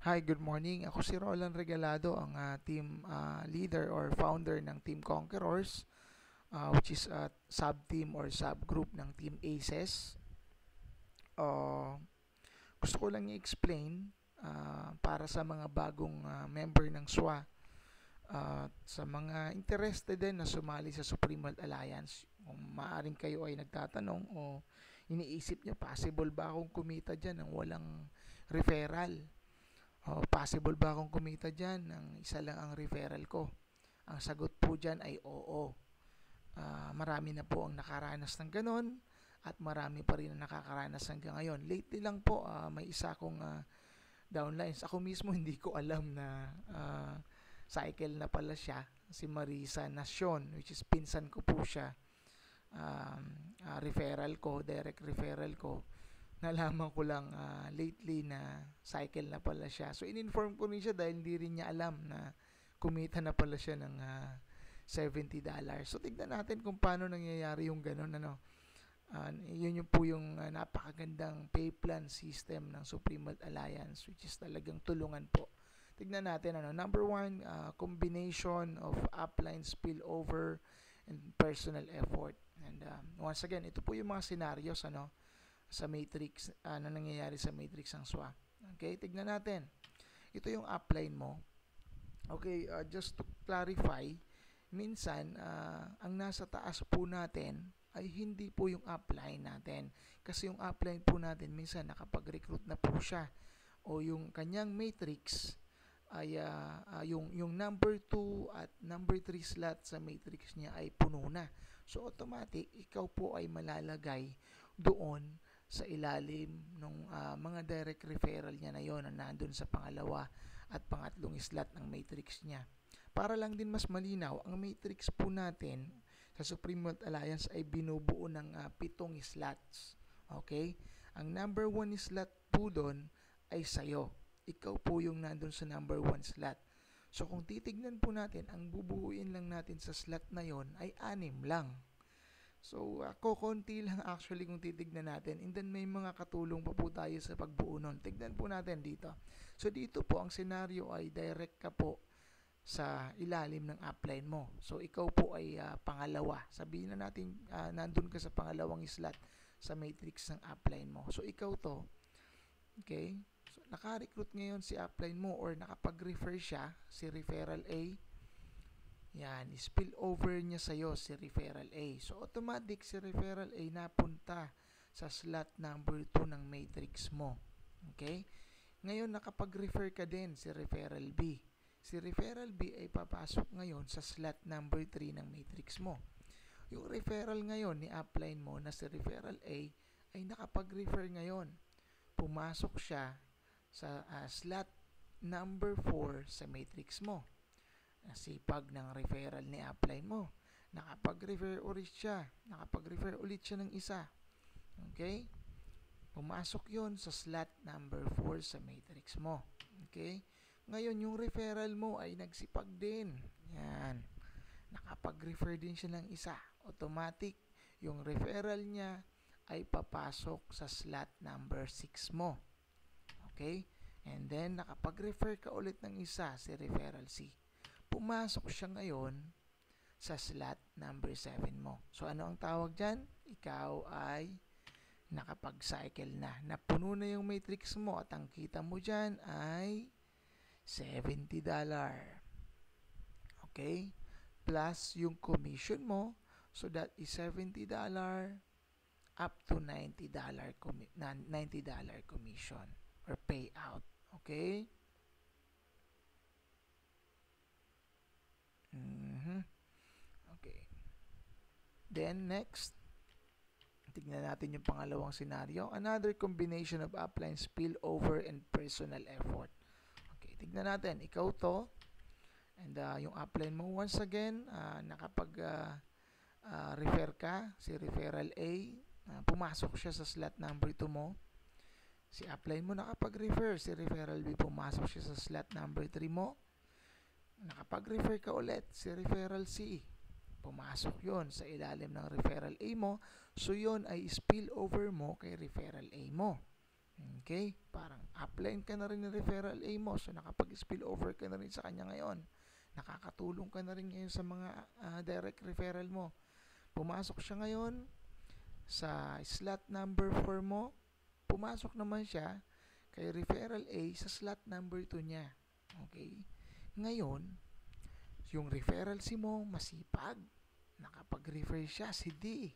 Hi, good morning. Ako si Roland Regalado, ang team leader or founder ng Team Conquerors, which is a sub-team or subgroup ng Team ACES. Uh, Gusto ko lang i-explain para sa mga bagong member ng SWA, sa mga interested din na sumali sa Supreme World Alliance. Kung maaring kayo ay nagtatanong o iniisip nyo, possible ba akong kumita dyan ng walang referral? Possible ba akong kumita dyan ng isa lang ang referral ko? Ang sagot po dyan ay oo. Marami na po ang nakaranas ng ganon at marami pa rin ang nakakaranas hanggang ngayon. Lately lang po, may isa akong downlines. Ako mismo hindi ko alam na cycle na pala siya. Si Marisa Nacion, which is pinsan ko po siya. Referral ko, direct referral ko, nalaman ko lang lately na cycle na pala siya. So, in-inform ko rin siya dahil hindi rin niya alam na kumita na pala siya ng $70. So, tignan natin kung paano nangyayari yung ganun. Yun yung po yung napakagandang pay plan system ng Supreme World Alliance, which is talagang tulungan po. Tignan natin. Number one, combination of upline spillover and personal effort. And once again, ito po yung mga scenarios sa matrix, nangyayari sa matrix ng SWA. Okay, tignan natin. Ito yung upline mo. Okay, just to clarify, minsan, ang nasa taas po natin ay hindi po yung upline natin. Kasi yung upline po natin, minsan nakapag-recruit na po siya. O yung kanyang matrix ay yung number 2 at number 3 slot sa matrix niya ay puno na. So automatic, ikaw po ay malalagay doon sa ilalim ng mga direct referral niya na yon na nandun sa pangalawa at pangatlong slot ng matrix niya. Para lang din mas malinaw, ang matrix po natin sa Supreme World Alliance ay binubuo ng 7 slots. Okay? Ang number 1 slot po doon ay sayo. Ikaw po yung nandun sa number 1 slot. So kung titignan po natin, ang bubuuin lang natin sa slot na yon ay 6 lang. So, konti lang actually kung titignan natin. And then may mga katulong pa po tayo sa pagbuo nun. Tignan po natin dito. So, dito po ang senaryo ay direct ka po sa ilalim ng upline mo. So, ikaw po ay pangalawa. Sabihin na natin, nandun ka sa pangalawang slot sa matrix ng upline mo. So, ikaw to. Okay? So, naka-recruit ngayon si upline mo or nakapag-refer siya, si referral A. Yan, spill over niya sa'yo si referral A. So, automatic si referral A napunta sa slot number 2 ng matrix mo. Okay? Ngayon, nakapag-refer ka din si referral B. Si referral B ay papasok ngayon sa slot number 3 ng matrix mo. Yung referral ngayon ni upline mo na si referral A ay nakapag-refer ngayon. Pumasok siya sa slot number 4 sa matrix mo. Sipag ng referral ni upline mo. Nakapag-refer ulit siya. Nakapag-refer ulit siya ng isa. Okay? Pumasok yon sa slot number 4 sa matrix mo. Okay? Ngayon, yung referral mo ay nagsipag din. Yan. Nakapag-refer din siya ng isa. Automatic, yung referral niya ay papasok sa slot number 6 mo. Okay? And then, nakapag-refer ka ulit ng isa, si referral C. Pumasok siya ngayon sa slot number 7 mo. So, ano ang tawag dyan? Ikaw ay nakapag-cycle na. Napuno na yung matrix mo at ang kita mo dyan ay $70. Okay? Plus yung commission mo. So, that is $70 up to $90 commission or payout. Okay? Okay. Then, next, tignan natin yung pangalawang scenario. Another combination of upline spillover and personal effort. Okay, tignan natin. Ikaw to. And yung upline mo, once again, nakapag-refer ka, si referral A, pumasok siya sa slot number 2 mo. Si upline mo nakapag-refer, si referral B, pumasok siya sa slot number 3 mo. Nakapag-refer ka ulit, si referral C. Pumasok yon sa ilalim ng referral A mo. So, yon ay spill over mo kay referral A mo. Okay? Parang upline ka na rin ng referral A mo. So, nakapag-spill over ka na rin sa kanya ngayon. Nakakatulong ka na rin ngayon sa mga direct referral mo. Pumasok siya ngayon sa slot number 4 mo. Pumasok naman siya kay referral A sa slot number 2 niya. Okay? Ngayon, yung referral si mo masipag. Nakapag-refer siya si D.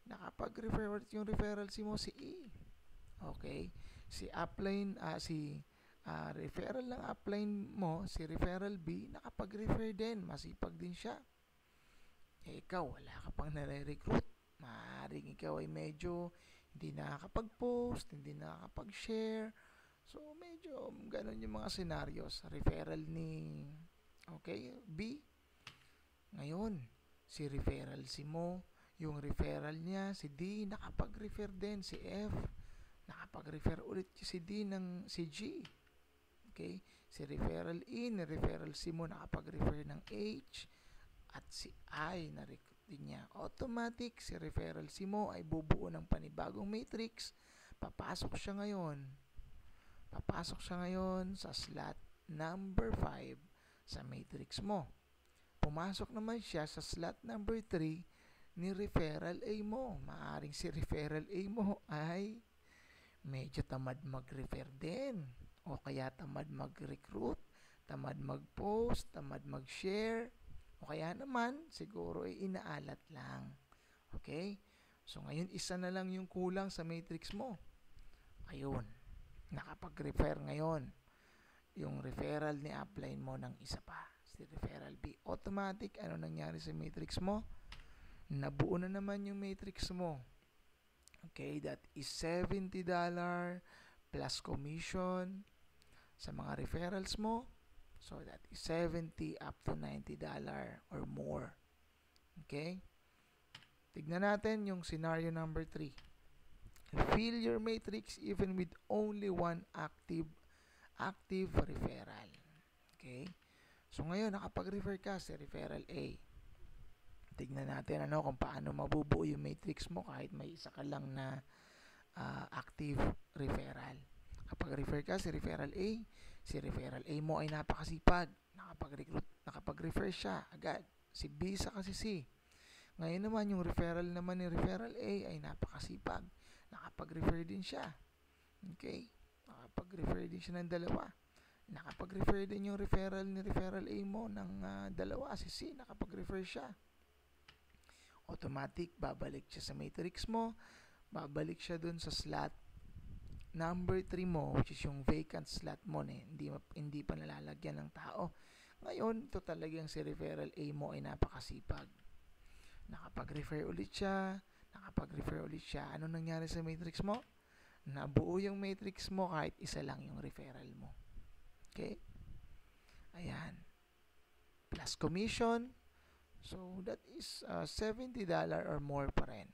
Nakapag-refer yung referral si mo si E. Okay? Si upline, referral ng upline mo, si referral B, nakapag-refer din. Masipag din siya. Ikaw, wala ka pang nare-recruit. Maaaring ikaw ay medyo hindi nakakapag-post, hindi nakakapag-share. So, medyo ganun yung mga scenarios. Referral ni, B. Ngayon, si referral si mo, yung referral niya, si D, nakapag-refer din. Si F, nakapag-refer ulit si D ng si G. Okay? Si referral E, ni referral si mo, nakapag-refer ng H, at si I na recruit din niya. Automatic, si referral si mo ay bubuo ng panibagong matrix. Papasok siya ngayon sa slot number 5 sa matrix mo. Pumasok naman siya sa slot number 3 ni referral A mo. Maaring si referral A mo ay medyo tamad mag-refer din, o kaya tamad mag-recruit, tamad mag-post, tamad mag-share, o kaya naman siguro ay inaalat lang. Okay? So ngayon isa na lang yung kulang sa matrix mo. Ayun, nakapag-refer ngayon yung referral ni upline mo ng isa pa, si referral B. Automatic, ano nangyari sa matrix mo? Nabuo na naman yung matrix mo. Okay, that is $70 plus commission sa mga referrals mo. So, that is $70 up to $90 or more. Okay? Tignan natin yung scenario number 3. Fill your matrix even with only one active referral. Okay? So, ngayon, nakapag-refer ka sa referral A. Tignan natin kung paano mabubuo yung matrix mo kahit may isa ka lang na active referral. Kapag refer ka si referral A, si referral A mo ay napakasipag. Nakapag-refer siya agad. Si B saka si C. Ngayon naman yung referral naman ni referral A ay napakasipag. Nakapag-refer din siya. Okay? Nakapag-refer din siya ng dalawa. Nakapag-refer din yung referral ni referral A mo ng dalawa. Si C, nakapag-refer siya. Automatic, babalik siya sa matrix mo. Babalik siya dun sa slot number 3 mo, which is yung vacant slot mo na hindi pa nalalagyan ng tao. Ngayon, ito talagang si referral A mo ay napakasipag. Nakapag-refer ulit siya. Ano nangyari sa matrix mo? Nabuo yung matrix mo kahit isa lang yung referral mo. Okay? Ayan. Plus commission. So, that is $70 or more pa rin.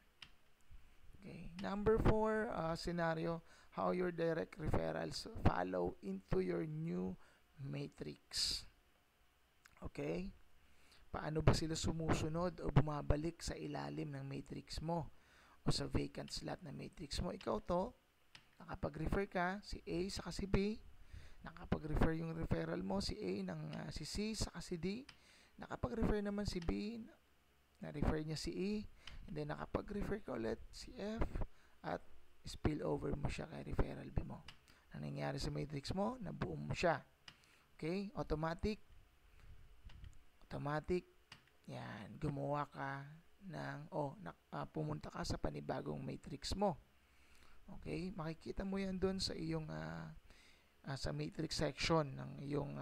Okay. Number 4 scenario, how your direct referrals follow into your new matrix. Okay? Paano ba sila sumusunod o bumabalik sa ilalim ng matrix mo o sa vacant slot na matrix mo? Ikaw to, nakapag-refer ka, si A saka si B, nakapag-refer yung referral mo, si A ng si C saka si D, nakapag-refer naman si B, na-refer niya si E, and then nakapag-refer ka ulit si F, at spill over mo siya kay referral B mo. Ang nangyari sa matrix mo, nabuo mo siya. Okay? Automatic, yan, gumawa ka ng, pumunta ka sa panibagong matrix mo. Okay? Makikita mo yan doon sa iyong, sa matrix section ng iyong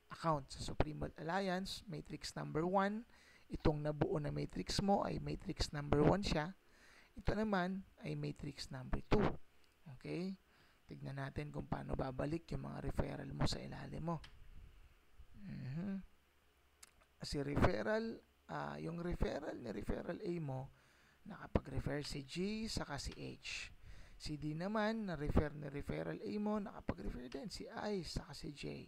account sa Supreme Alliance, matrix number 1. Itong nabuo na matrix mo ay matrix number 1 siya. Ito naman ay matrix number 2. Okay? Tignan natin kung paano babalik yung mga referral mo sa ilalim mo. Si referral, yung referral ni referral A mo, nakapag-refer si G saka si H. Si D naman, na-refer ni referral A mo, nakapag-refer din si I saka si J.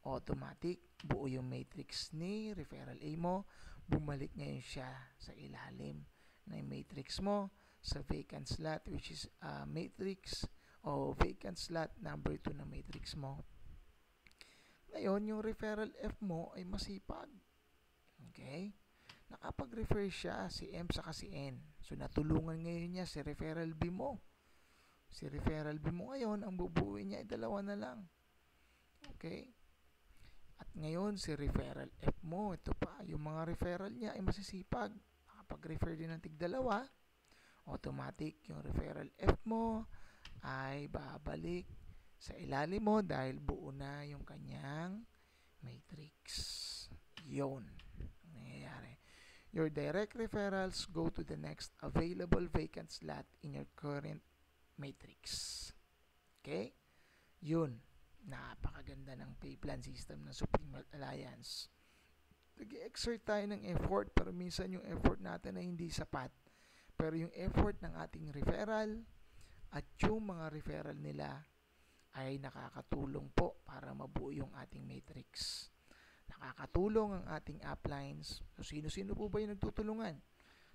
Automatic, buo yung matrix ni referral A mo, bumalik ngayon siya sa ilalim ng matrix mo sa vacant slot, which is matrix o vacant slot number 2 na matrix mo. Ngayon, yung referral F mo ay masipag. Okay? Nakapag-refer siya si M saka si N. So, natulungan ngayon niya si referral B mo. Si referral B mo ngayon, ang bubuuin niya ay 2 na lang. Okay? At ngayon, si referral F mo, ito pa, yung mga referral niya ay masisipag. Nakapag-refer din ng tig-2, automatic yung referral F mo ay babalik sa ilalim mo dahil buo na yung kanyang matrix. Yun ang nangyayari. Your direct referrals go to the next available vacant slot in your current matrix. Okay? Yun. Napakaganda ng pay plan system ng Supreme Health Alliance. Nag-exert tayo ng effort pero minsan yung effort natin ay hindi sapat. Pero yung effort ng ating referral at yung mga referral nila ay nakakatulong po para mabuo yung ating matrix. Nakakatulong ang ating uplines. So, sino-sino po ba yung nagtutulungan?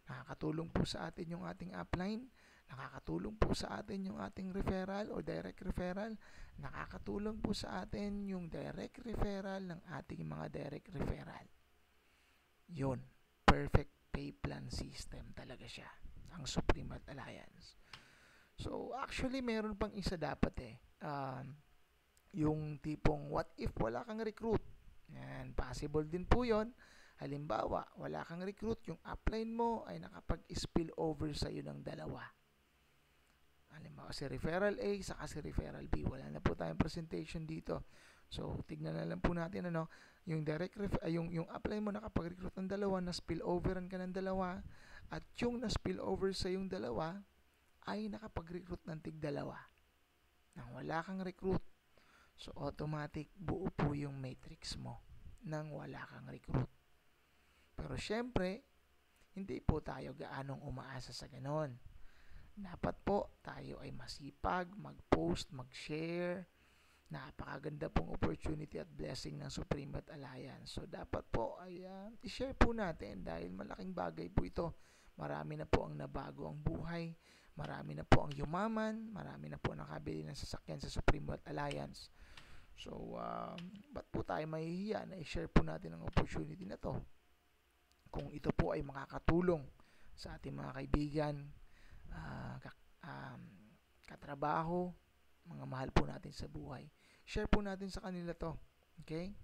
Nakakatulong po sa atin yung ating upline. Nakakatulong po sa atin yung ating referral o direct referral. Nakakatulong po sa atin yung direct referral ng ating mga direct referral. Yun. Perfect pay plan system talaga siya. Ang Supreme Health Alliance. So, actually, meron pang isa dapat yung tipong what if wala kang recruit. Yan, possible din po yon. Halimbawa, wala kang recruit, yung upline mo ay nakapag-spill over sa iyo ng 2. Halimbawa, si referral A saka si referral B. Wala na po tayong presentation dito. So, tignan na lang po natin yung direct yung upline mo nakapag-recruit ng 2, na spill overan ka ng 2, at yung na spill over sa yung 2 ay nakapag-recruit ng tig-2. Nang wala kang recruit, so automatic buo po yung matrix mo nang wala kang recruit. Pero syempre, hindi po tayo gaanong umaasa sa ganon. Dapat po tayo ay masipag, mag-post, mag-share. Napakaganda pong opportunity at blessing ng Supreme Health Alliance. So dapat po ay i-share po natin dahil malaking bagay po ito. Marami na po ang nabago ang buhay. Marami na po ang yumaman. Marami na po nakabili ng sasakyan sa Supreme Health Alliance. So, ba't po tayo mahihiya na i-share po natin ang opportunity na to? Kung ito po ay makakatulong sa ating mga kaibigan, katrabaho, mga mahal po natin sa buhay, share po natin sa kanila to. Okay?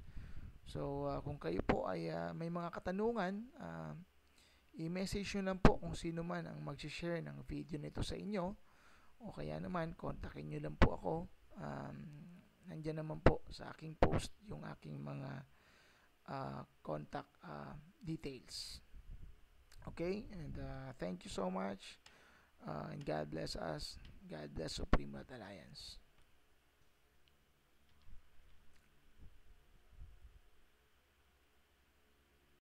So, kung kayo po ay may mga katanungan, i-message nyo lang po kung sino man ang mag-share ng video nito sa inyo, o kaya naman, kontakin nyo lang po ako. Nandyan naman po sa aking post yung aking mga contact details. Okay? And thank you so much. And God bless us. God bless Supreme Health Alliance.